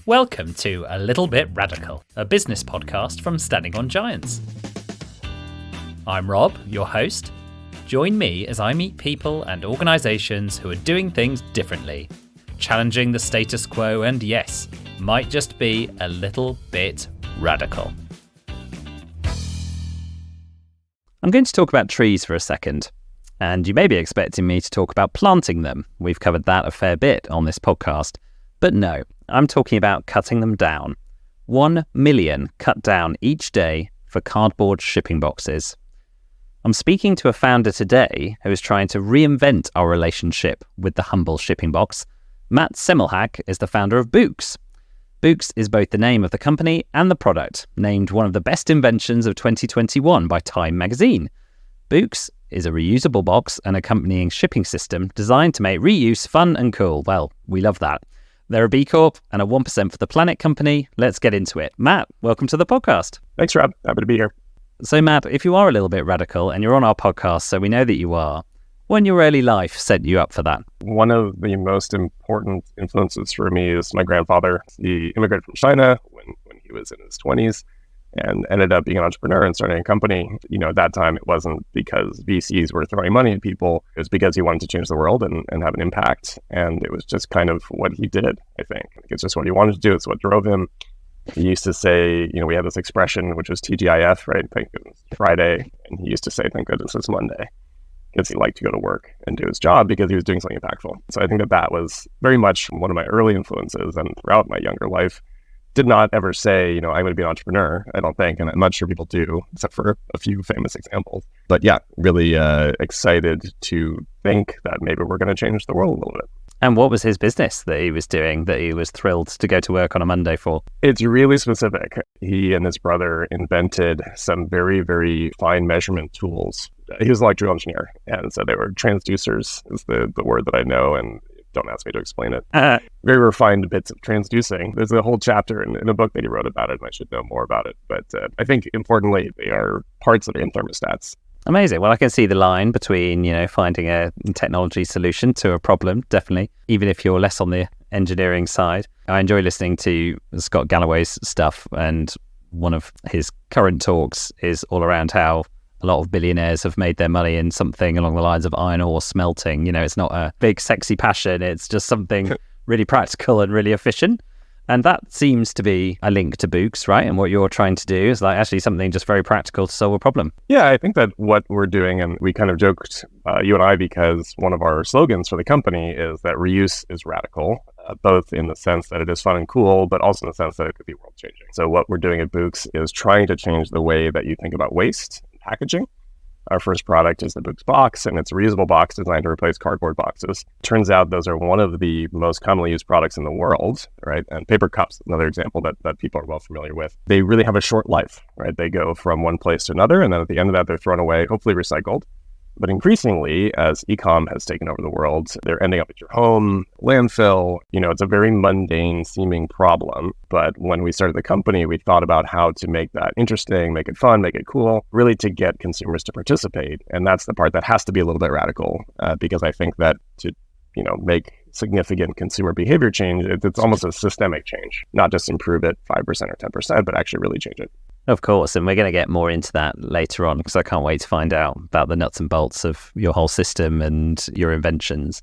Welcome to A Little Bit Radical, a business podcast from Standing on Giants. I'm Rob, your host. Join me as I meet people and organisations who are doing things differently, challenging the status quo and, yes, might just be a little bit radical. I'm going to talk about trees for a second, and you may be expecting me to talk about planting them. We've covered that a fair bit on this podcast. But no, I'm talking about cutting them down. 1 million cut down each day for cardboard shipping boxes. I'm speaking to a founder today who is trying to reinvent our relationship with the humble shipping box. Matt Semmelhack is the founder of Boox. Boox is both the name of the company and the product, named one of the best inventions of 2021 by Time magazine. Boox is a reusable box and accompanying shipping system designed to make reuse fun and cool. Well, we love that. They're a B Corp and a 1% for the Planet company. Let's get into it. Matt, welcome to the podcast. Thanks, Rob. Happy to be here. So, Matt, if you are a little bit radical and you're on our podcast, so we know that you are, when your early life set you up for that? One of the most important influences for me is my grandfather. He immigrated from China when he was in his 20s and ended up being an entrepreneur and starting a company. At that time, it wasn't because VCs were throwing money at people. It was because he wanted to change the world and have an impact. And it was just kind of what he did, I think. It's just what he wanted to do. It's what drove him. He used to say, we had this expression, which was TGIF, right? Thank goodness it's Friday. And he used to say, thank goodness it's Monday. Because he liked to go to work and do his job because he was doing something impactful. So I think that was very much one of my early influences. And throughout my younger life, did not ever say, I'm going to be an entrepreneur, I don't think. And I'm not sure people do, except for a few famous examples. But yeah, really excited to think that maybe we're going to change the world a little bit. And what was his business that he was doing that he was thrilled to go to work on a Monday for? It's really specific. He and his brother invented some very, very fine measurement tools. He was an electrical engineer. And so they were transducers is the word that I know. And don't ask me to explain it. Very refined bits of transducing. There's a whole chapter in a book that he wrote about it, and I should know more about it. But I think, importantly, they are parts of in thermostats. Amazing. Well, I can see the line between, finding a technology solution to a problem, definitely, even if you're less on the engineering side. I enjoy listening to Scott Galloway's stuff, and one of his current talks is all around how a lot of billionaires have made their money in something along the lines of iron ore smelting. It's not a big, sexy passion. It's just something really practical and really efficient. And that seems to be a link to Boox, right? And what you're trying to do is actually something just very practical to solve a problem. Yeah, I think that what we're doing, and we kind of joked, you and I, because one of our slogans for the company is that reuse is radical, both in the sense that it is fun and cool, but also in the sense that it could be world changing. So what we're doing at Boox is trying to change the way that you think about waste packaging. Our first product is the Boox box, and it's a reusable box designed to replace cardboard boxes. Turns out those are one of the most commonly used products in the world, right? And paper cups, another example that people are well familiar with. They really have a short life, right? They go from one place to another, and then at the end of that, they're thrown away, hopefully recycled. But increasingly, as e-com has taken over the world, they're ending up at your home, landfill. It's a very mundane seeming problem. But when we started the company, we thought about how to make that interesting, make it fun, make it cool, really to get consumers to participate. And that's the part that has to be a little bit radical, because I think that to make significant consumer behavior change, it's almost a systemic change, not just improve it 5% or 10%, but actually really change it. Of course, and we're going to get more into that later on because I can't wait to find out about the nuts and bolts of your whole system and your inventions.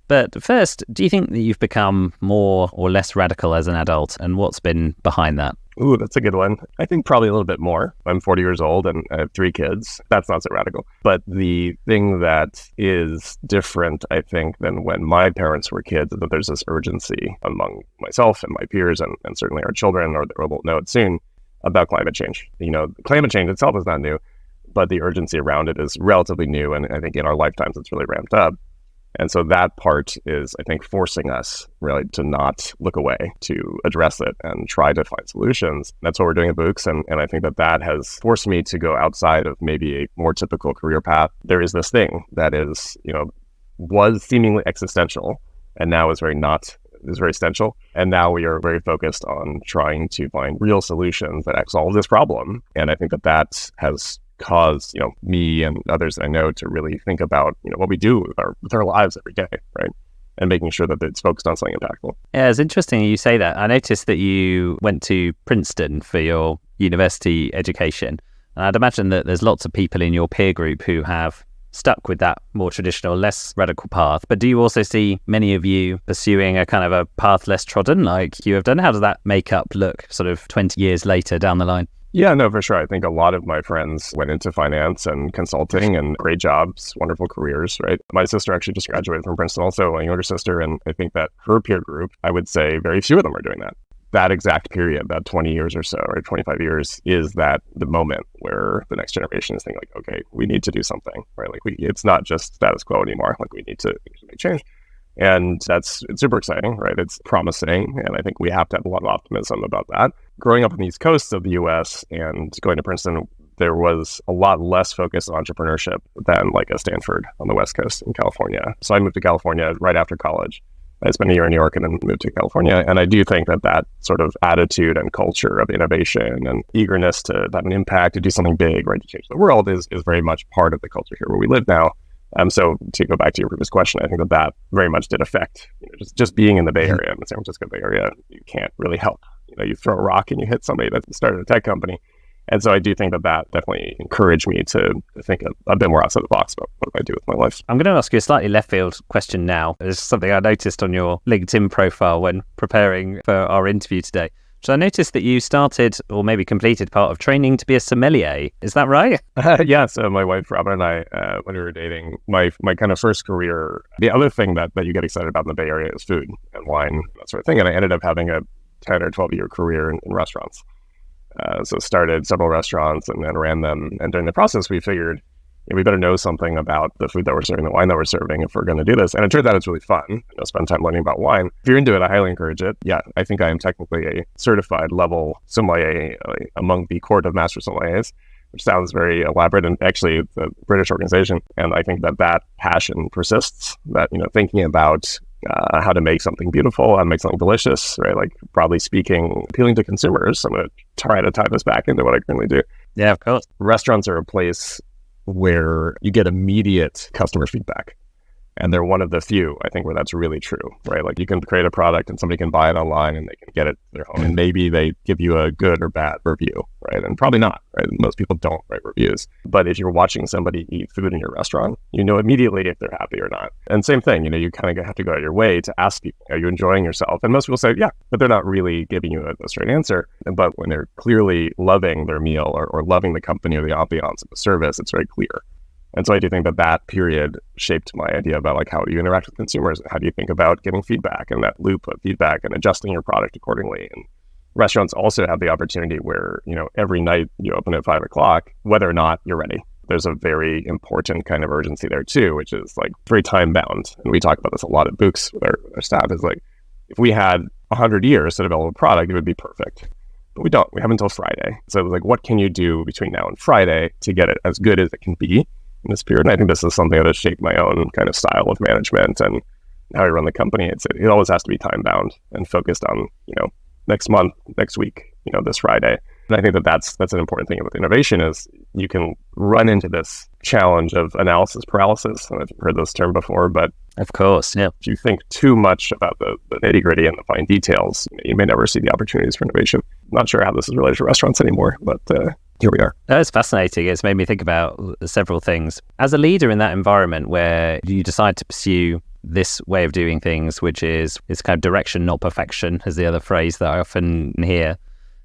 But first, do you think that you've become more or less radical as an adult, and what's been behind that? Ooh, that's a good one. I think probably a little bit more. I'm 40 years old and I have 3 kids. That's not so radical. But the thing that is different, I think, than when my parents were kids is that there's this urgency among myself and my peers and certainly our children, or we'll know it soon, about climate change. Climate change itself is not new, but the urgency around it is relatively new. And I think in our lifetimes, it's really ramped up. And so that part is, I think, forcing us really to not look away, to address it and try to find solutions. That's what we're doing at Boox. And I think that has forced me to go outside of maybe a more typical career path. There is this thing that is, was seemingly existential and now is very essential. And now we are very focused on trying to find real solutions that solve this problem. And I think that has caused, me and others I know to really think about, what we do with our lives every day, right? and making sure that it's focused on something impactful. Yeah, it's interesting you say that. I noticed that you went to Princeton for your university education. And I'd imagine that there's lots of people in your peer group who have stuck with that more traditional, less radical path. But do you also see many of you pursuing a kind of a path less trodden like you have done? How does that makeup look sort of 20 years later down the line? Yeah, no, for sure. I think a lot of my friends went into finance and consulting and great jobs, wonderful careers, right? My sister actually just graduated from Princeton also, my younger sister, and I think that her peer group, I would say very few of them are doing that. That exact period, that 20 years or so, or 25 years, is that the moment where the next generation is thinking like, okay, we need to do something, right? Like it's not just status quo anymore. Like we need to make change. And it's super exciting, right? It's promising. And I think we have to have a lot of optimism about that. Growing up on the East Coast of the US and going to Princeton, there was a lot less focus on entrepreneurship than like a Stanford on the West Coast in California. So I moved to California right after college. I spent a year in New York and then moved to California. And I do think that sort of attitude and culture of innovation and eagerness to have an impact, to do something big, right, to change the world is very much part of the culture here where we live now. So to go back to your previous question, I think that very much did affect, just being in the Bay Area, in the San Francisco Bay Area, you can't really help. You throw a rock and you hit somebody that started a tech company. And so I do think that definitely encouraged me to think a bit more outside the box about what do I do with my life. I'm going to ask you a slightly left field question now. It's something I noticed on your LinkedIn profile when preparing for our interview today. So I noticed that you started or maybe completed part of training to be a sommelier. Is that right? Yeah. So my wife, Robin, and I, when we were dating, my kind of first career, the other thing that you get excited about in the Bay Area is food and wine, that sort of thing. And I ended up having a 10 or 12 year career in restaurants. So started several restaurants and then ran them. And during the process, we figured we better know something about the food that we're serving, the wine that we're serving if we're going to do this. And it turned out it's really fun. Spend time learning about wine. If you're into it, I highly encourage it. Yeah, I think I am technically a certified level sommelier among the Court of Master Sommeliers, which sounds very elaborate, and actually it's a British organization. And I think that passion persists, that, thinking about how to make something beautiful, how to make something delicious, right? Like, broadly speaking, appealing to consumers. I'm going to try to tie this back into what I currently do. Yeah, of course. Restaurants are a place where you get immediate customer feedback. And they're one of the few, I think, where that's really true, right? Like, you can create a product and somebody can buy it online and they can get it to their home. And maybe they give you a good or bad review, right? And probably not, right? Most people don't write reviews. But if you're watching somebody eat food in your restaurant, you know immediately if they're happy or not. And same thing, you kind of have to go out of your way to ask people, are you enjoying yourself? And most people say, yeah, but they're not really giving you a straight answer. But when they're clearly loving their meal or loving the company or the ambiance of the service, it's very clear. And so I do think that period shaped my idea about like, how do you interact with consumers? How do you think about getting feedback and that loop of feedback and adjusting your product accordingly? And restaurants also have the opportunity where, every night you open at 5:00, whether or not you're ready. There's a very important kind of urgency there too, which is like very time bound. And we talk about this a lot at Boox with our staff, is like, if we had 100 years to develop a product, it would be perfect. But we don't. We have until Friday. So like, what can you do between now and Friday to get it as good as it can be in this period? And I think this is something that has shaped my own kind of style of management and how I run the company. It always has to be time bound and focused on, next month, next week, this Friday. And I think that's an important thing with innovation is you can run into this challenge of analysis paralysis. I don't know if you've heard this term before, but of course, yeah. If you think too much about the nitty gritty and the fine details, you may never see the opportunities for innovation. I'm not sure how this is related to restaurants anymore, but here we are. That's fascinating. It's made me think about several things. As a leader in that environment where you decide to pursue this way of doing things, which is kind of direction, not perfection, is the other phrase that I often hear.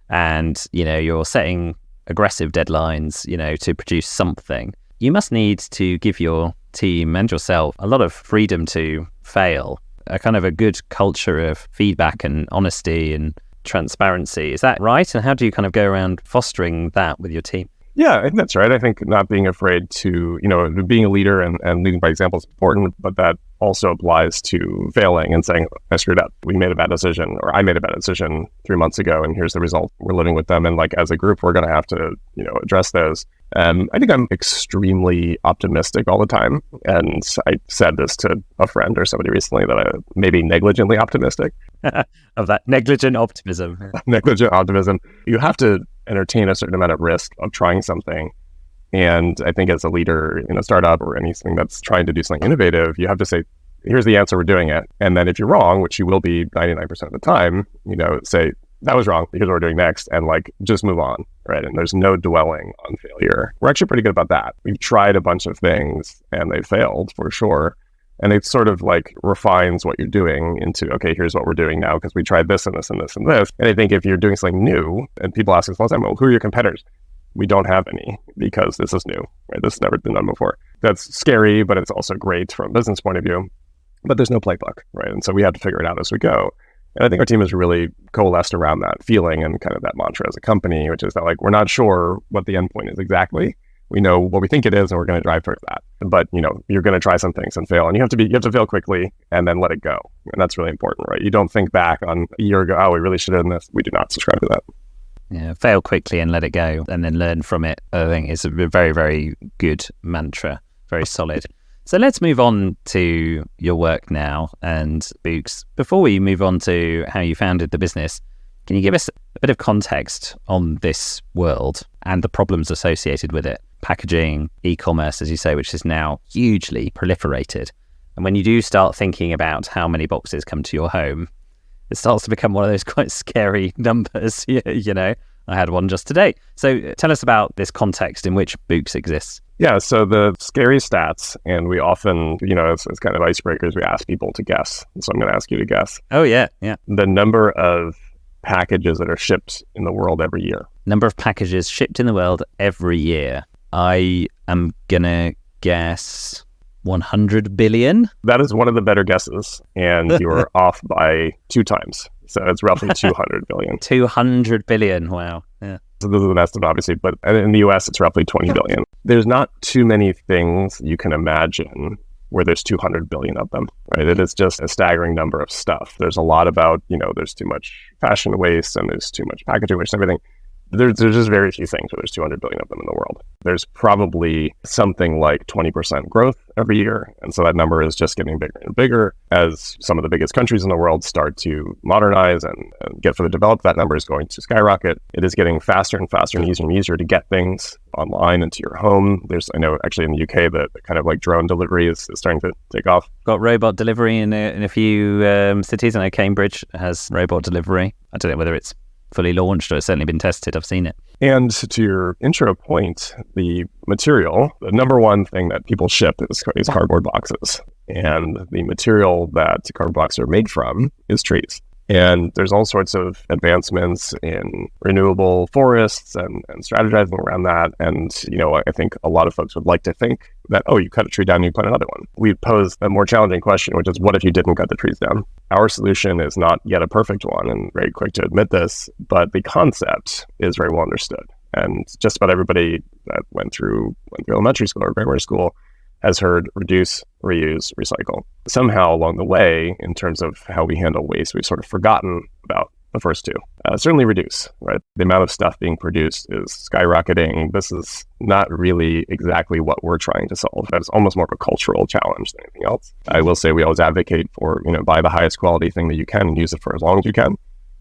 And, you're setting aggressive deadlines, to produce something. You must need to give your team and yourself a lot of freedom to fail, a kind of a good culture of feedback and honesty and transparency. Is that right? And how do you kind of go around fostering that with your team? Yeah, I think that's right. I think not being afraid to, being a leader and leading by example is important, but that also applies to failing and saying, I screwed up. We made a bad decision, or I made a bad decision 3 months ago, and here's the result. We're living with them. And like, as a group, we're going to have to, address those. I think I'm extremely optimistic all the time. And I said this to a friend or somebody recently that I maybe negligently optimistic. Of that negligent optimism. Negligent optimism. You have to entertain a certain amount of risk of trying something. And I think as a leader in a startup or anything that's trying to do something innovative, you have to say, here's the answer, we're doing it. And then if you're wrong, which you will be 99% of the time, say, that was wrong, here's what we're doing next, and just move on, right? And there's no dwelling on failure. We're actually pretty good about that. We've tried a bunch of things and they failed for sure. And it sort of refines what you're doing into, okay, here's what we're doing now because we tried this and this and this and this. And I think if you're doing something new and people ask us all the time, well, who are your competitors? We don't have any because this is new, right? This has never been done before. That's scary, but it's also great from a business point of view. But there's no playbook, right? And so we have to figure it out as we go. And I think our team has really coalesced around that feeling and kind of that mantra as a company, which is that we're not sure what the endpoint is exactly. We know what we think it is, and we're going to drive towards that. But you're going to try some things and fail, and you have to fail quickly and then let it go. And that's really important, right? You don't think back on a year ago, oh, we really should have done this. We do not subscribe to that. Yeah, fail quickly and let it go, and then learn from it. I think is a very, very good mantra, very solid. So let's move on to your work now and Boox. Before we move on to how you founded the business, can you give us a bit of context on this world and the problems associated with it? Packaging, e-commerce, as you say, which is now hugely proliferated. And when you do start thinking about how many boxes come to your home, it starts to become one of those quite scary numbers, I had one just today. So tell us about this context in which Boox exists. Yeah, so the scary stats, and we often, as kind of icebreakers, we ask people to guess. So I'm going to ask you to guess. Oh, yeah. The number of packages that are shipped in the world every year. Number of packages shipped in the world every year. I am going to guess 100 billion. That is one of the better guesses, and you're off by 2 times. So it's roughly 200 billion. 200 billion, wow. Yeah. So this is an estimate, obviously, but in the US, it's roughly 20 billion. There's not too many things you can imagine where there's 200 billion of them, right? It is just a staggering number of stuff. There's a lot about, there's too much fashion waste and there's too much packaging waste and everything. There's just very few things where there's 200 billion of them in the world. There's probably something like 20% growth every year. And so that number is just getting bigger and bigger as some of the biggest countries in the world start to modernize and get further developed. That number is going to skyrocket. It is getting faster and faster and easier to get things online into your home. I know actually in the UK, the kind of drone delivery is starting to take off. Got robot delivery in a few cities. I know Cambridge has robot delivery. I don't know whether it's fully launched or it's certainly been tested. I've seen it. And to your intro point, the material, the number one thing that people ship is cardboard boxes. And the material that cardboard boxes are made from is trees. And there's all sorts of advancements in renewable forests and strategizing around that. And, I think a lot of folks would like to think that, oh, you cut a tree down, you plant another one. We pose a more challenging question, which is, what if you didn't cut the trees down? Our solution is not yet a perfect one, and very quick to admit this, but the concept is very well understood. And just about everybody that went through elementary school or grammar school has heard reduce, reuse, recycle. Somehow along the way, in terms of how we handle waste, we've sort of forgotten about the first two. Certainly reduce, right? The amount of stuff being produced is skyrocketing. This is not really exactly what we're trying to solve. That's almost more of a cultural challenge than anything else. I will say we always advocate for, buy the highest quality thing that you can and use it for as long as you can,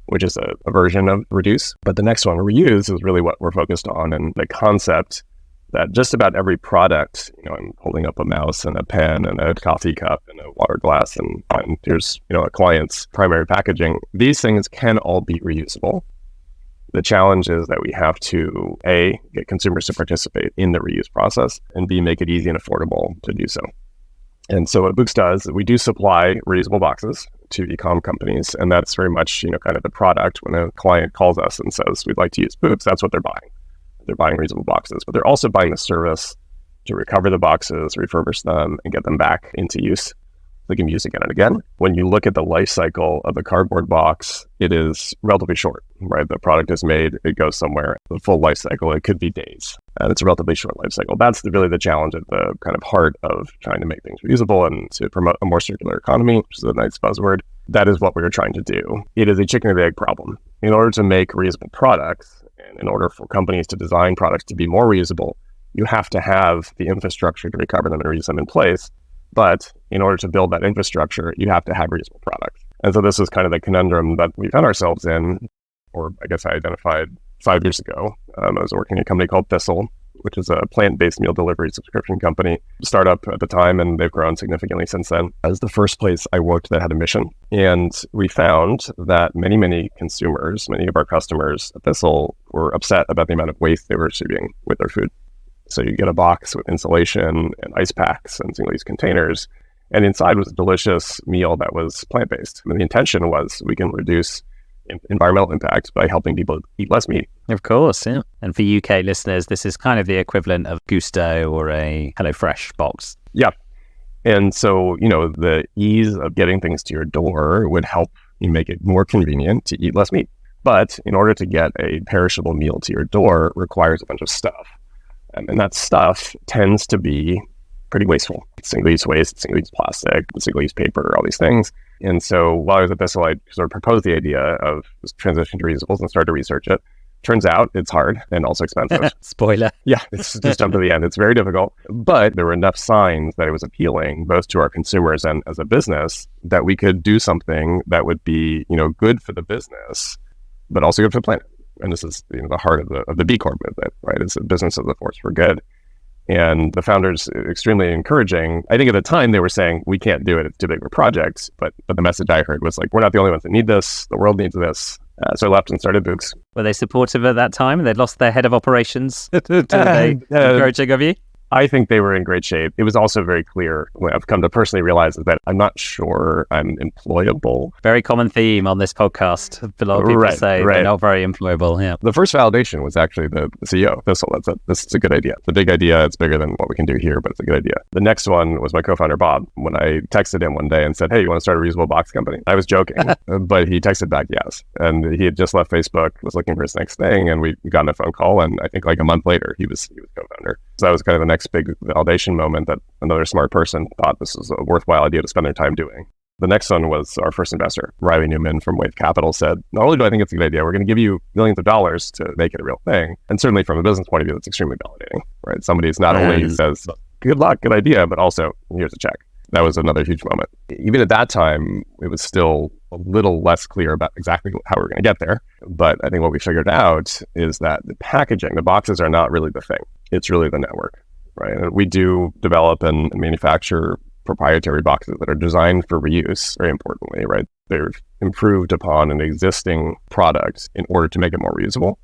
which is a version of reduce. But the next one, reuse, is really what we're focused on. And the concept that just about every product, I'm holding up a mouse and a pen and a coffee cup and a water glass and here's, a client's primary packaging. These things can all be reusable. The challenge is that we have to, A, get consumers to participate in the reuse process, and B, make it easy and affordable to do so. And so what Boox does is we do supply reusable boxes to e-com companies, and that's very much, kind of the product. When a client calls us and says, we'd like to use Boox, that's what they're buying. They're buying reusable boxes, but they're also buying the service to recover the boxes, refurbish them, and get them back into use. They can use again and again. When you look at the life cycle of a cardboard box, it is relatively short, right? The product is made, it goes somewhere. The full life cycle, it could be days. And it's a relatively short life cycle. That's really the challenge at the kind of heart of trying to make things reusable and to promote a more circular economy, which is a nice buzzword. That is what we're trying to do. It is a chicken and egg problem. In order to make reusable products, and in order for companies to design products to be more reusable, you have to have the infrastructure to recover them and reuse them in place. But in order to build that infrastructure, you have to have reusable products. And so this is kind of the conundrum that we found ourselves in, or I guess I identified 5 years ago. I was working at a company called Thistle, which is a plant-based meal delivery subscription company, startup at the time, and they've grown significantly since then. That was the first place I worked that had a mission. And we found that many consumers, many of our customers at Thistle were upset about the amount of waste they were receiving with their food. So you get a box with insulation and ice packs and single-use containers, and inside was a delicious meal that was plant-based. And the intention was we can reduce environmental impact by helping people eat less meat. Of course, yeah. And for UK listeners, this is kind of the equivalent of Gusto or a HelloFresh box. Yeah. And so, the ease of getting things to your door would help you make it more convenient to eat less meat. But in order to get a perishable meal to your door requires a bunch of stuff. And that stuff tends to be pretty wasteful. Single-use waste, single-use plastic, single-use paper, all these things. And so while I was at Thistle, I sort of proposed the idea of this transition to reusables and started to research it. Turns out it's hard and also expensive. Spoiler. Yeah, it's just jump to the end. It's very difficult. But there were enough signs that it was appealing, both to our consumers and as a business, that we could do something that would be, good for the business, but also good for the planet. And this is the heart of the B Corp movement, right? It's a business as a force for good. And the founders extremely encouraging. I think at the time they were saying, we can't do it, it's too big of a project. But the message I heard was like, we're not the only ones that need this. The world needs this. So I left and started Boox. Were they supportive at that time? They'd lost their head of operations. Encouraging of you? I think they were in great shape. It was also very clear when I've come to personally realize is that I'm not sure I'm employable. Very common theme on this podcast. A lot of people say they're not very employable. Yeah. The first validation was actually the CEO. Thistle. This is a good idea. It's a big idea. It's bigger than what we can do here, but it's a good idea. The next one was my co-founder, Bob. When I texted him one day and said, hey, you want to start a reusable box company? I was joking, but he texted back yes. And he had just left Facebook, was looking for his next thing, and we got on a phone call. And I think like a month later, he was co-founder. So that was kind of the next big validation moment that another smart person thought this was a worthwhile idea to spend their time doing. The next one was our first investor, Riley Newman from Wave Capital, said, not only do I think it's a good idea, we're going to give you millions of dollars to make it a real thing. And certainly from a business point of view, that's extremely validating, right? Somebody's not only says, good luck, good idea, but also here's a check. That was another huge moment. Even at that time, it was still a little less clear about exactly how we were going to get there. But I think what we figured out is that the packaging, the boxes are not really the thing. It's really the network, right? And we do develop and manufacture proprietary boxes that are designed for reuse, very importantly, right? They're improved upon an existing product in order to make it more reusable.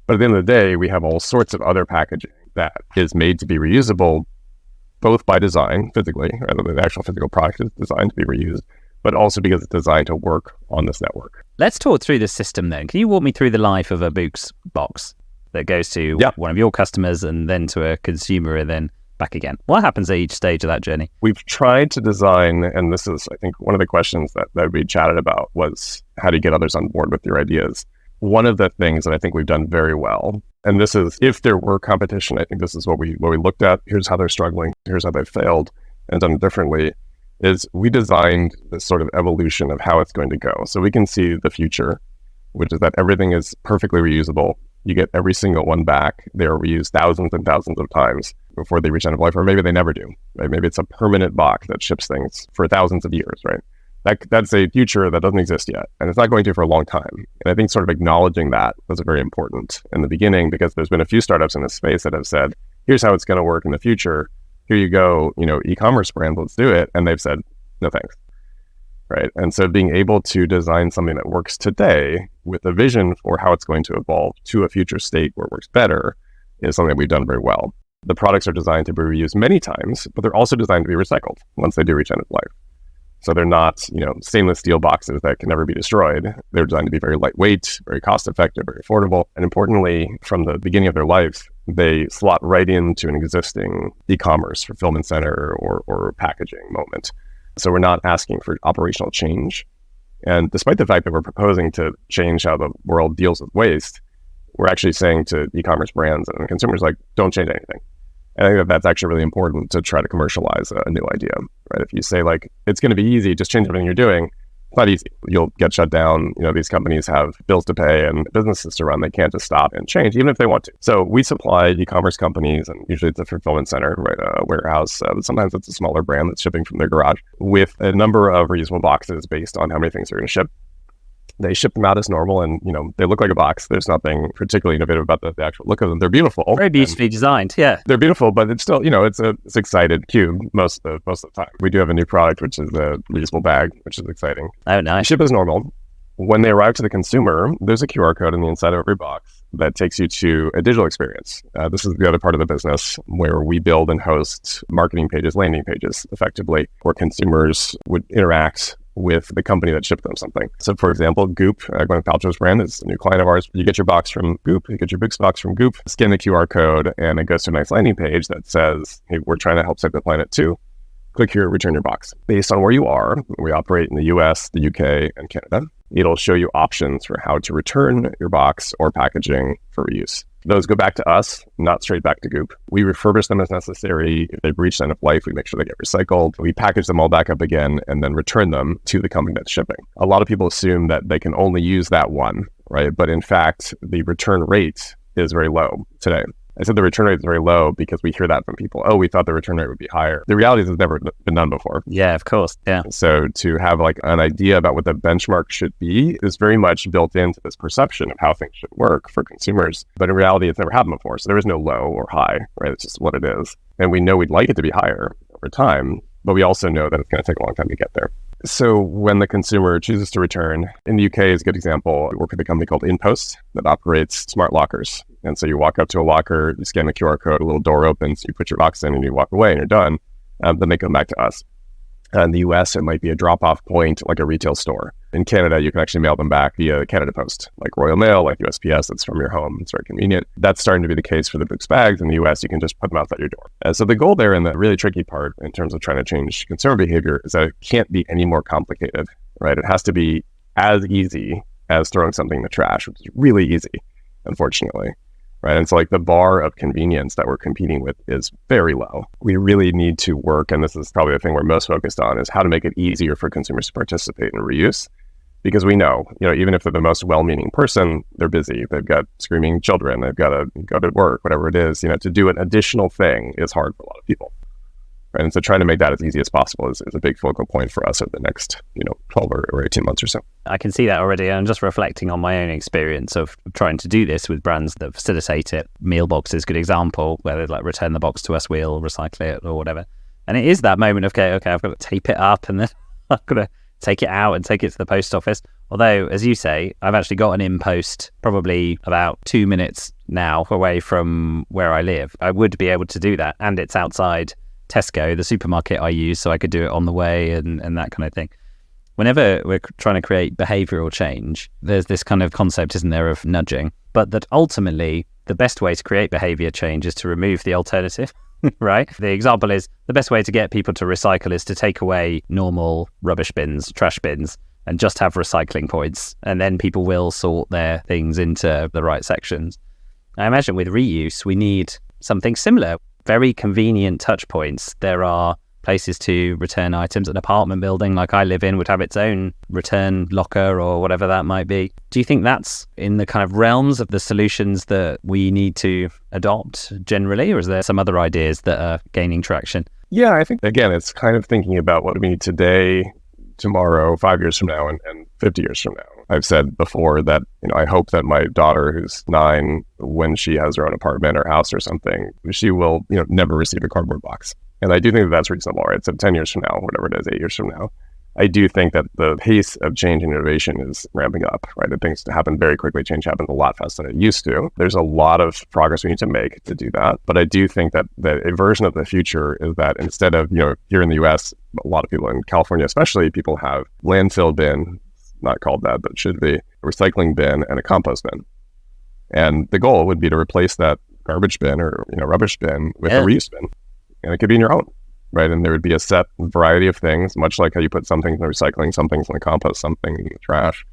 But at the end of the day, we have all sorts of other packaging that is made to be reusable, both by design, physically, right? The actual physical product is designed to be reused, but also because it's designed to work on this network. Let's talk through the system then. Can you walk me through the life of a Boox box that goes to one of your customers and then to a consumer and then back again? What happens at each stage of that journey? We've tried to design, and this is, I think, one of the questions that we chatted about was, how do you get others on board with your ideas? One of the things that I think we've done very well, and this is, if there were competition, I think this is what we looked at. Here's how they're struggling. Here's how they've failed and done it differently, is we designed this sort of evolution of how it's going to go. So we can see the future, which is that everything is perfectly reusable. You get every single one back. They are reused thousands and thousands of times before they reach end of life, or maybe they never do, right? Maybe it's a permanent box that ships things for thousands of years, right? That's a future that doesn't exist yet, and it's not going to for a long time. And I think sort of acknowledging that was very important in the beginning, because there's been a few startups in this space that have said, here's how it's going to work in the future. Here you go, e-commerce brand, let's do it. And they've said, no thanks, right? And so being able to design something that works today with a vision for how it's going to evolve to a future state where it works better is something that we've done very well. The products are designed to be reused many times, but they're also designed to be recycled once they do reach end of life. So they're not, stainless steel boxes that can never be destroyed. They're designed to be very lightweight, very cost-effective, very affordable. And importantly, from the beginning of their life, they slot right into an existing e-commerce fulfillment center or packaging moment. So we're not asking for operational change. And despite the fact that we're proposing to change how the world deals with waste, we're actually saying to e-commerce brands and consumers, like, don't change anything. And I think that that's actually really important to try to commercialize a new idea, right? If you say, like, it's going to be easy, just change everything you're doing, it's not easy. You'll get shut down. These companies have bills to pay and businesses to run. They can't just stop and change, even if they want to. So we supply e-commerce companies, and usually it's a fulfillment center, right? A warehouse. But sometimes it's a smaller brand that's shipping from their garage with a number of reusable boxes based on how many things they're going to ship. They ship them out as normal, and they look like a box. There's nothing particularly innovative about the actual look of them. They're beautiful. Very beautifully designed. Yeah, they're beautiful, but it's still, it's a six-sided cube most of the time. We do have a new product, which is a reusable bag, which is exciting. Oh, nice. They ship as normal. When they arrive to the consumer, there's a QR code on the inside of every box that takes you to a digital experience. This is the other part of the business where we build and host marketing pages, landing pages, effectively, where consumers would interact with the company that shipped them something. So, for example, Goop, Gwyneth Paltrow's brand, is a new client of ours. You get your box from Goop, you get your Boox box from Goop, scan the QR code, and it goes to a nice landing page that says, hey, we're trying to help save the planet too. Click here, return your box. Based on where you are, we operate in the US, the UK, and Canada. It'll show you options for how to return your box or packaging for reuse. Those go back to us, not straight back to Goop. We refurbish them as necessary. If they've reached end of life, we make sure they get recycled. We package them all back up again and then return them to the company that's shipping. A lot of people assume that they can only use that one, right? But in fact, the return rate is very low today. I said the return rate is very low because we hear that from people. Oh, we thought the return rate would be higher. The reality is it's never been done before. Yeah, of course. Yeah. So to have like an idea about what the benchmark should be is very much built into this perception of how things should work for consumers. But in reality, it's never happened before. So there is no low or high, right? It's just what it is. And we know we'd like it to be higher over time, but we also know that it's going to take a long time to get there. So when the consumer chooses to return, in the UK is a good example. We work with a company called InPost that operates smart lockers. And so you walk up to a locker, you scan the QR code, a little door opens, you put your box in and you walk away and you're done. Then they come back to us. In the US, it might be a drop-off point like a retail store. In Canada, you can actually mail them back via Canada Post, like Royal Mail, like USPS. It's from your home. It's very convenient. That's starting to be the case for the Boox bags. In the US, you can just put them outside your door. So the goal there, and the really tricky part in terms of trying to change consumer behavior, is that it can't be any more complicated, right? It has to be as easy as throwing something in the trash, which is really easy, unfortunately. Right. And so like the bar of convenience that we're competing with is very low. We really need to work, and this is probably the thing we're most focused on, is how to make it easier for consumers to participate in reuse. Because we know, even if they're the most well-meaning person, they're busy. They've got screaming children. They've got to go to work, whatever it is. To do an additional thing is hard for a lot of people. Right. And so trying to make that as easy as possible is a big focal point for us over the next, 12 or 18 months or so. I can see that already. I'm just reflecting on my own experience of trying to do this with brands that facilitate it. Mealbox is a good example, where they like return the box to us, we'll recycle it or whatever. And it is that moment of, okay, I've got to tape it up and then I've got to take it out and take it to the post office. Although, as you say, I've actually got an InPost probably about 2 minutes now away from where I live. I would be able to do that. And it's outside Tesco, the supermarket I use, so I could do it on the way and that kind of thing. Whenever we're trying to create behavioral change, there's this kind of concept, isn't there, of nudging, but that ultimately the best way to create behavior change is to remove the alternative, right? The example is the best way to get people to recycle is to take away normal rubbish bins, trash bins, and just have recycling points. And then people will sort their things into the right sections. I imagine with reuse, we need something similar. Very convenient touch points. There are places to return items. An apartment building like I live in would have its own return locker or whatever that might be. Do you think that's in the kind of realms of the solutions that we need to adopt generally, or is there some other ideas that are gaining traction? Yeah, I think, again, it's kind of thinking about what do we need today, tomorrow, 5 years from now, and 50 years from now. I've said before that, I hope that my daughter, who's 9, when she has her own apartment or house or something, she will, never receive a cardboard box. And I do think that that's reasonable, right? So 10 years from now, whatever it is, 8 years from now, I do think that the pace of change and innovation is ramping up, right? That things happen very quickly. Change happens a lot faster than it used to. There's a lot of progress we need to make to do that. But I do think that a version of the future is that instead of, here in the US, a lot of people in California especially, people have landfill bin, not called that, but it should be a recycling bin and a compost bin. And the goal would be to replace that garbage bin or rubbish bin with a reuse bin. And it could be in your own, right? And there would be a set variety of things, much like how you put some things in the recycling, some things in the compost, some things in the trash.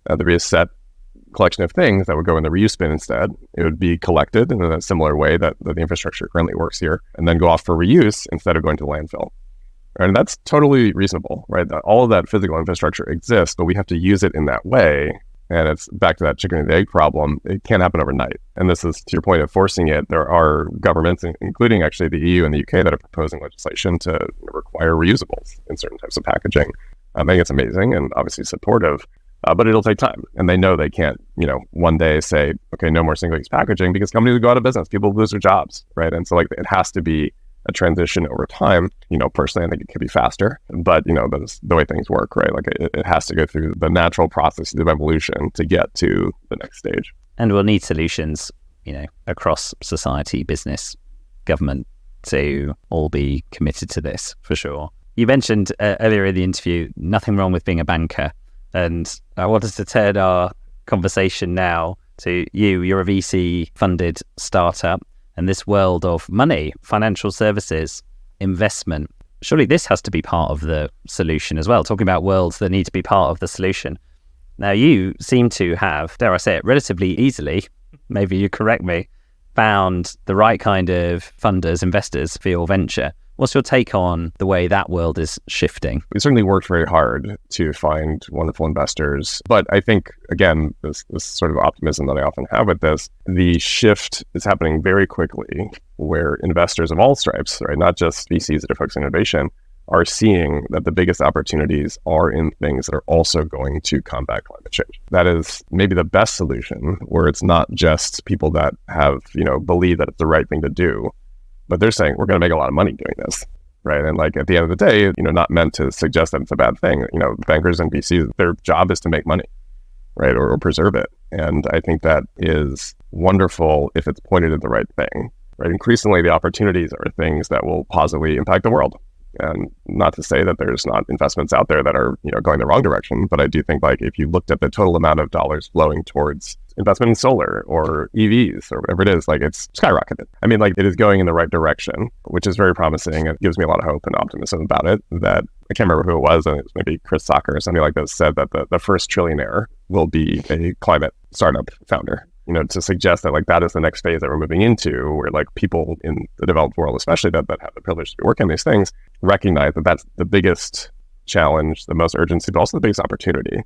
There'd be a set collection of things that would go in the reuse bin instead. It would be collected in a similar way that the infrastructure currently works here, and then go off for reuse instead of going to landfill. And that's totally reasonable, right? All of that physical infrastructure exists, but we have to use it in that way. And it's back to that chicken and the egg problem. It can't happen overnight. And this is to your point of forcing it. There are governments, including actually the EU and the UK, that are proposing legislation to require reusables in certain types of packaging. I think it's amazing and obviously supportive. but it'll take time. And they know they can't, one day say, okay, no more single-use packaging, because companies will go out of business. People lose their jobs, right? And so like it has to be a transition over time. Personally, I think it could be faster, but that's the way things work, right? Like it has to go through the natural process of evolution to get to the next stage. And we'll need solutions, across society, business, government, to all be committed to this for sure. You mentioned earlier in the interview, nothing wrong with being a banker. And I wanted to turn our conversation now to you. You're a VC funded startup. And this world of money, financial services, investment, surely this has to be part of the solution as well. Talking about worlds that need to be part of the solution. Now, you seem to have, dare I say it, relatively easily, maybe you correct me, found the right kind of funders, investors for your venture. What's your take on the way that world is shifting? We certainly worked very hard to find wonderful investors. But I think, again, this sort of optimism that I often have with this, the shift is happening very quickly where investors of all stripes, right, not just VCs that are focused on innovation, are seeing that the biggest opportunities are in things that are also going to combat climate change. That is maybe the best solution, where it's not just people that have, believe that it's the right thing to do, but they're saying, we're going to make a lot of money doing this, right? And like at the end of the day, not meant to suggest that it's a bad thing. Bankers and VCs, their job is to make money, right? Or preserve it. And I think that is wonderful if it's pointed at the right thing, right? Increasingly, the opportunities are things that will positively impact the world. And not to say that there's not investments out there that are, going the wrong direction, but I do think like if you looked at the total amount of dollars flowing towards investment in solar or EVs or whatever it is, like it's skyrocketed. I mean, like it is going in the right direction, which is very promising. It gives me a lot of hope and optimism about it. That I can't remember who it was, and it was maybe Chris Sacca or something like that, said that the first trillionaire will be a climate startup founder. To suggest that like that is the next phase that we're moving into, where like people in the developed world, especially that have the privilege to be working on these things, recognize that that's the biggest challenge, the most urgency, but also the biggest opportunity.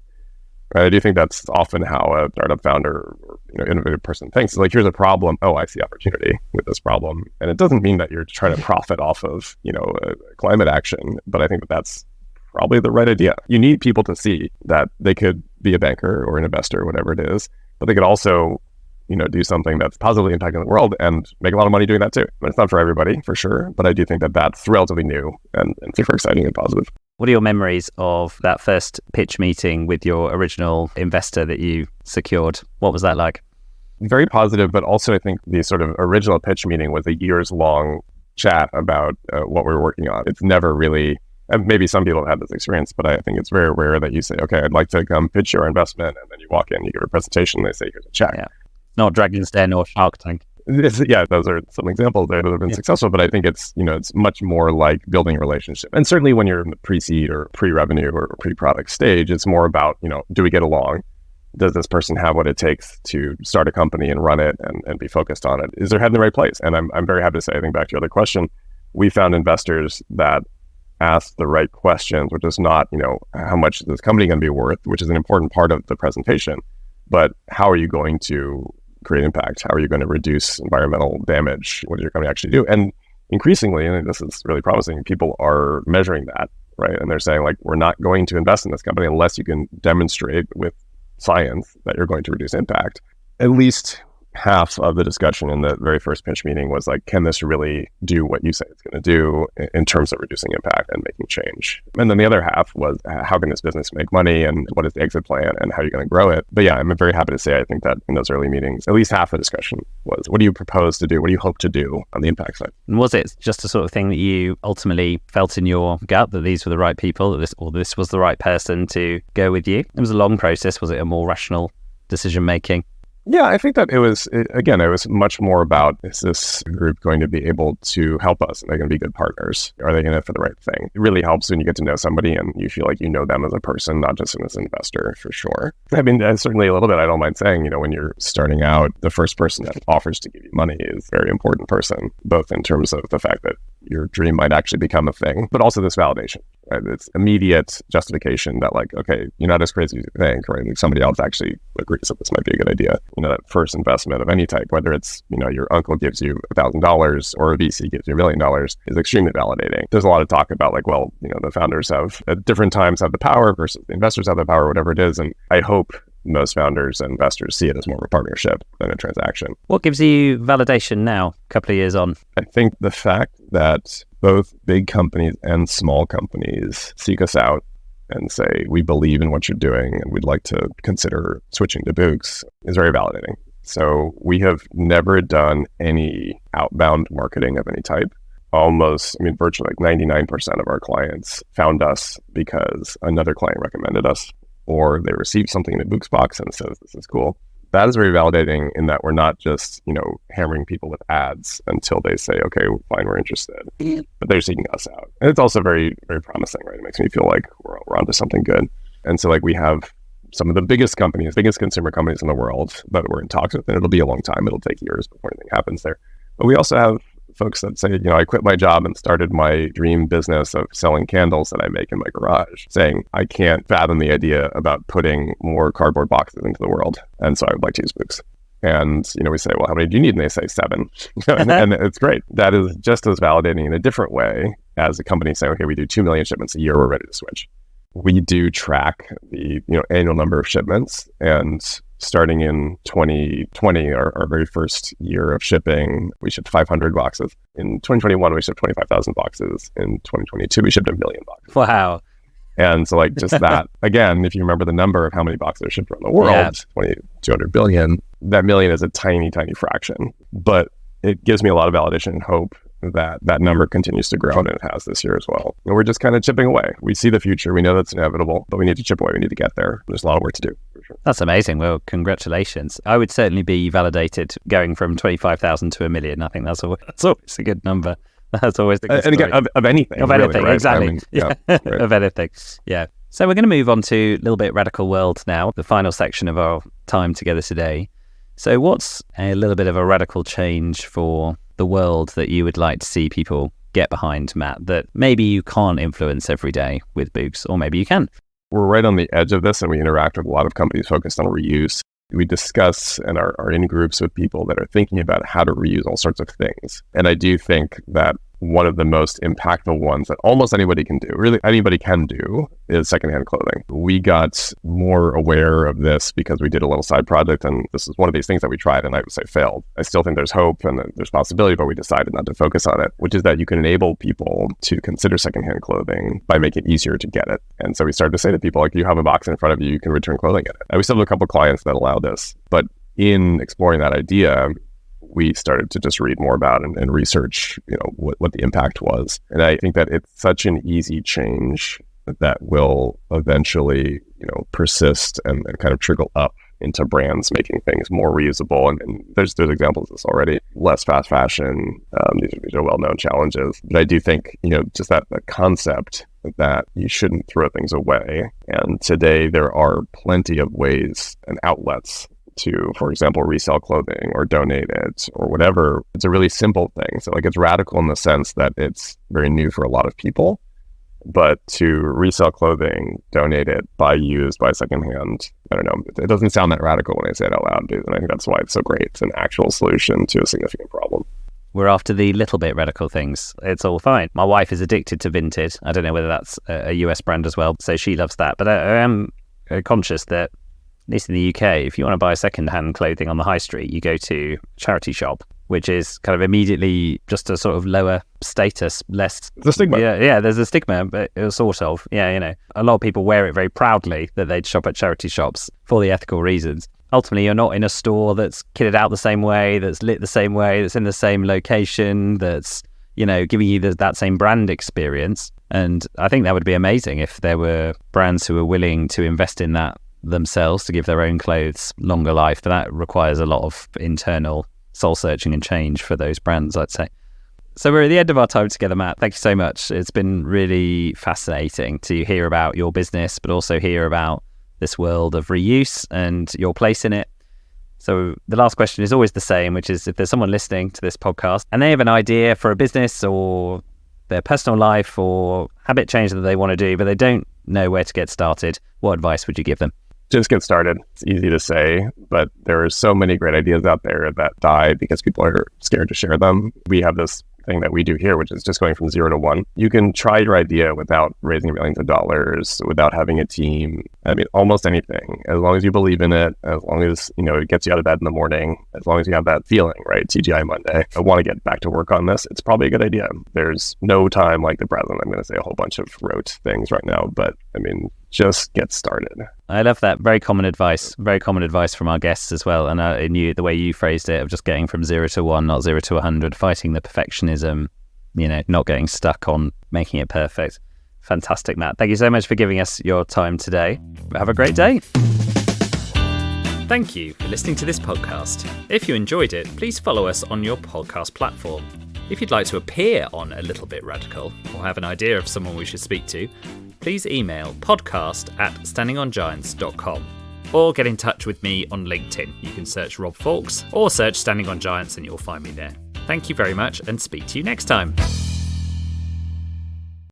Right? I do think that's often how a startup founder or innovative person thinks. It's like, here's a problem. Oh, I see opportunity with this problem. And it doesn't mean that you're trying to profit off of climate action, but I think that that's probably the right idea. You need people to see that they could be a banker or an investor, whatever it is, but they could also do something that's positively impacting the world and make a lot of money doing that too. But it's not for everybody, for sure. But I do think that that's relatively new and super exciting and positive. What are your memories of that first pitch meeting with your original investor that you secured? What was that like? Very positive, but also I think the sort of original pitch meeting was a years-long chat about what we were working on. It's never really, and maybe some people have had this experience, but I think it's very rare that you say, okay, I'd like to come pitch your investment, and then you walk in, you give a presentation, and they say, here's a check. Yeah. Not Dragon's Den or Shark Tank. Yeah, those are some examples there that have been successful, but I think it's, it's much more like building a relationship. And certainly when you're in the pre-seed or pre-revenue or pre-product stage, it's more about, do we get along? Does this person have what it takes to start a company and run it and be focused on it? Is their head in the right place? And I'm very happy to say, I think back to your other question, we found investors that ask the right questions, which is not, how much is this company going to be worth, which is an important part of the presentation, but how are you going to create impact? How are you going to reduce environmental damage? What does your company actually do? And increasingly, and this is really promising, people are measuring that, right? And they're saying like, we're not going to invest in this company unless you can demonstrate with science that you're going to reduce impact. At least half of the discussion in the very first pitch meeting was like, can this really do what you say it's going to do in terms of reducing impact and making change? And then the other half was, how can this business make money and what is the exit plan and how are you going to grow it? But yeah, I'm very happy to say, I think that in those early meetings, at least half the discussion was, what do you propose to do? What do you hope to do on the impact side? And was it just the sort of thing that you ultimately felt in your gut that these were the right people, that this was the right person to go with you? It was a long process. Was it a more rational decision making? Yeah, I think that it was much more about, is this group going to be able to help us? Are they going to be good partners? Are they in it for the right thing? It really helps when you get to know somebody and you feel like you know them as a person, not just as an investor, for sure. I mean, certainly a little bit, I don't mind saying, when you're starting out, the first person that offers to give you money is a very important person, both in terms of the fact that your dream might actually become a thing, but also this validation. Right? It's immediate justification that like, okay, you're not as crazy as you think, right? Like somebody else actually agrees that this might be a good idea. That first investment of any type, whether it's, your uncle gives you $1,000 or a VC gives you $1 million, is extremely validating. There's a lot of talk about like, well, the founders have at different times have the power versus the investors have the power, whatever it is. And I hope most founders and investors see it as more of a partnership than a transaction. What gives you validation now, a couple of years on? I think the fact that both big companies and small companies seek us out and say, we believe in what you're doing and we'd like to consider switching to Boox is very validating. So we have never done any outbound marketing of any type. Virtually like 99% of our clients found us because another client recommended us, or they received something in the Boox box and says, this is cool. That is very validating in that we're not just, hammering people with ads until they say, okay, fine, we're interested. But they're seeking us out. And it's also very, very promising, right? It makes me feel like we're onto something good. And so like we have some of the biggest consumer companies in the world that we're in talks with, and it'll be a long time. It'll take years before anything happens there. But we also have folks that say, I quit my job and started my dream business of selling candles that I make in my garage, saying, I can't fathom the idea about putting more cardboard boxes into the world. And so I would like to use Boox. And, we say, well, how many do you need? And they say 7. and it's great. That is just as validating in a different way as a company saying, okay, we do 2 million shipments a year. We're ready to switch. We do track the annual number of shipments, and starting in 2020, our very first year of shipping, we shipped 500 boxes. In 2021, we shipped 25,000 boxes. In 2022, we shipped 1 million boxes. Wow. And so like just that, again, if you remember the number of how many boxes are shipped around the world, 200 billion, that million is a tiny, tiny fraction. But it gives me a lot of validation and hope that number continues to grow, and it has this year as well. And we're just kind of chipping away. We see the future. We know that's inevitable, but we need to chip away. We need to get there. There's a lot of work to do, for sure. That's amazing. Well, congratulations. I would certainly be validated going from 25,000 to 1 million. I think that's always a good number. That's always the good and again, of anything. Of really, anything, right? exactly. Right. Of anything. Yeah. So we're going to move on to a little bit radical world now, the final section of our time together today. So what's a little bit of a radical change for the world that you would like to see people get behind, Matt, that maybe you can't influence every day with Boox, or maybe you can? We're right on the edge of this, and we interact with a lot of companies focused on reuse. We discuss and are in groups with people that are thinking about how to reuse all sorts of things. And I do think that one of the most impactful ones that almost anybody can do, really anybody can do, is secondhand clothing. We got more aware of this because we did a little side project, and this is one of these things that we tried and I would say failed. I still think there's hope and there's possibility, but we decided not to focus on it, which is that you can enable people to consider secondhand clothing by making it easier to get it. And so we started to say to people, like, you have a box in front of you, you can return clothing in it. And we still have a couple of clients that allow this, but in exploring that idea, we started to just read more about and research, what the impact was. And I think that it's such an easy change that will eventually, persist and kind of trickle up into brands making things more reusable. And there's examples of this already. Less fast fashion. These are well-known challenges. But I do think, just that the concept that you shouldn't throw things away. And today there are plenty of ways and outlets to, for example, resell clothing or donate it or whatever. It's a really simple thing. So like it's radical in the sense that it's very new for a lot of people, but to resell clothing, donate it, buy used, buy secondhand, I don't know. It doesn't sound that radical when I say it out loud, dude. And I think that's why it's so great. It's an actual solution to a significant problem. We're after the little bit radical things. It's all fine. My wife is addicted to Vinted. I don't know whether that's a US brand as well, so she loves that. But I am conscious that, at least in the UK, if you want to buy second-hand clothing on the high street, you go to a charity shop, which is kind of immediately just a sort of lower status, less... The stigma. Yeah, there's a stigma, but sort of. Yeah, a lot of people wear it very proudly that they'd shop at charity shops for the ethical reasons. Ultimately, you're not in a store that's kitted out the same way, that's lit the same way, that's in the same location, that's, giving you that same brand experience. And I think that would be amazing if there were brands who were willing to invest in that themselves, to give their own clothes longer life. But that requires a lot of internal soul searching and change for those brands, I'd say. So we're at the end of our time together, Matt. Thank you so much. It's been really fascinating to hear about your business, but also hear about this world of reuse and your place in it. So the last question is always the same, which is if there's someone listening to this podcast and they have an idea for a business or their personal life or habit change that they want to do, but they don't know where to get started, what advice would you give them? Just get started. It's easy to say, but there are so many great ideas out there that die because people are scared to share them. We have this thing that we do here, which is just going from 0 to 1. You can try your idea without raising millions of dollars, without having a team. I mean, almost anything, as long as you believe in it, as long as, it gets you out of bed in the morning, as long as you have that feeling, right? TGI Monday. I want to get back to work on this. It's probably a good idea. There's no time like the present. I'm going to say a whole bunch of rote things right now, but I mean, just get started. I love that. Very common advice from our guests as well. And I knew the way you phrased it of just getting from 0 to 1, not 0 to 100, fighting the perfectionism, not getting stuck on making it perfect. Fantastic, Matt. Thank you so much for giving us your time today. Have a great day. Thank you for listening to this podcast. If you enjoyed it, please follow us on your podcast platform. If you'd like to appear on A Little Bit Radical or have an idea of someone we should speak to, please email podcast@standingongiants.com or get in touch with me on LinkedIn. You can search Rob Fawkes or search Standing on Giants and you'll find me there. Thank you very much and speak to you next time.